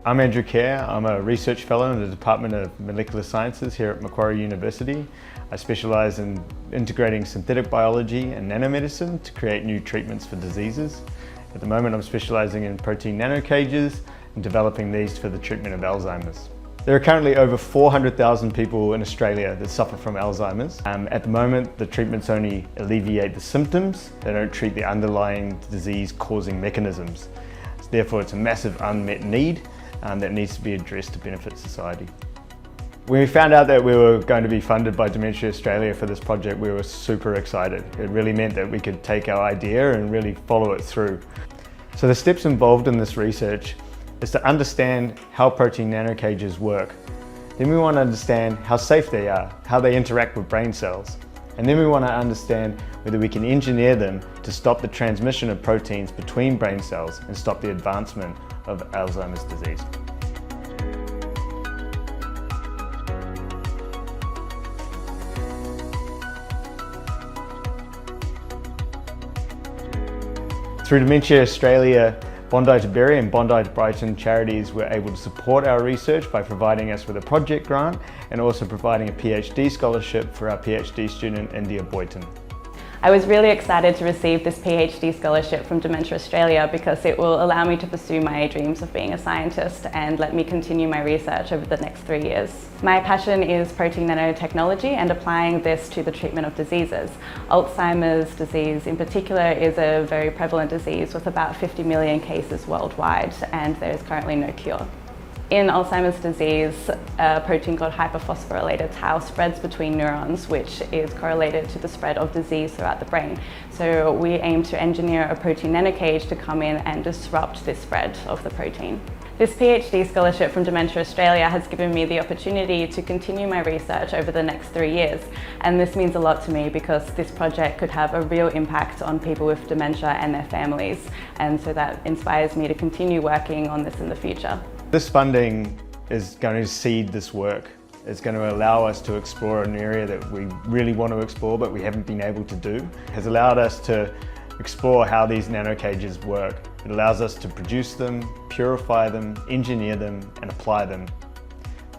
I'm Andrew Kerr. I'm a research fellow in the Department of Molecular Sciences here at Macquarie University. I specialise in integrating synthetic biology and nanomedicine to create new treatments for diseases. At the moment I'm specialising in protein nanocages and developing these for the treatment of Alzheimer's. There are currently over 400,000 people in Australia that suffer from Alzheimer's. At the moment, the treatments only alleviate the symptoms. They don't treat the underlying disease-causing mechanisms. Therefore, it's a massive unmet need that needs to be addressed to benefit society. When we found out that we were going to be funded by Dementia Australia for this project, we were super excited. It really meant that we could take our idea and really follow it through. So the steps involved in this research is to understand how protein nanocages work. Then we want to understand how safe they are, how they interact with brain cells. And then we want to understand whether we can engineer them to stop the transmission of proteins between brain cells and stop the advancement of Alzheimer's disease. Through Dementia Australia, Bondi2Berry and Bondi2Brighton charities were able to support our research by providing us with a project grant and also providing a PhD scholarship for our PhD student, Lyndsey Boyton. I was really excited to receive this PhD scholarship from Dementia Australia because it will allow me to pursue my dreams of being a scientist and let me continue my research over the next 3 years. My passion is protein nanotechnology and applying this to the treatment of diseases. Alzheimer's disease in particular is a very prevalent disease with about 50 million cases worldwide, and there is currently no cure. In Alzheimer's disease, a protein called hyperphosphorylated tau spreads between neurons, which is correlated to the spread of disease throughout the brain. So we aim to engineer a protein nanocage to come in and disrupt this spread of the protein. This PhD scholarship from Dementia Australia has given me the opportunity to continue my research over the next 3 years. And this means a lot to me because this project could have a real impact on people with dementia and their families. And so that inspires me to continue working on this in the future. This funding is going to seed this work. It's going to allow us to explore an area that we really want to explore but we haven't been able to do. It has allowed us to explore how these nanocages work. It allows us to produce them, purify them, engineer them and apply them.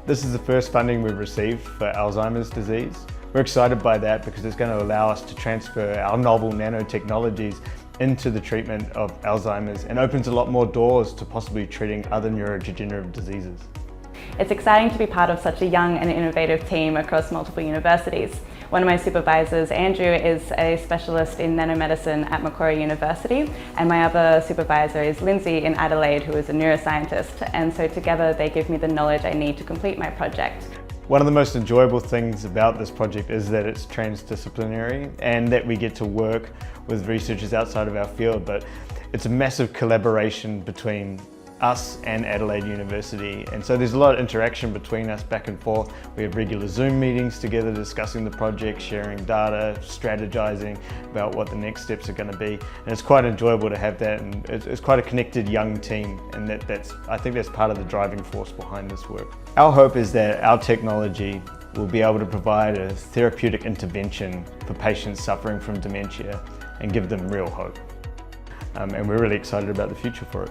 This is the first funding we've received for Alzheimer's disease. We're excited by that because it's going to allow us to transfer our novel nanotechnologies into the treatment of Alzheimer's and opens a lot more doors to possibly treating other neurodegenerative diseases. It's exciting to be part of such a young and innovative team across multiple universities. One of my supervisors, Andrew, is a specialist in nanomedicine at Macquarie University, and my other supervisor is Lyndsey in Adelaide, who is a neuroscientist, and so together they give me the knowledge I need to complete my project. One of the most enjoyable things about this project is that it's transdisciplinary and that we get to work with researchers outside of our field, but it's a massive collaboration between us and Adelaide University, and so there's a lot of interaction between us back and forth. We have regular Zoom meetings together discussing the project, sharing data, strategizing about what the next steps are going to be, and it's quite enjoyable to have that, and it's quite a connected young team, and I think that's part of the driving force behind this work. Our hope is that our technology will be able to provide a therapeutic intervention for patients suffering from dementia and give them real hope. And we're really excited about the future for it.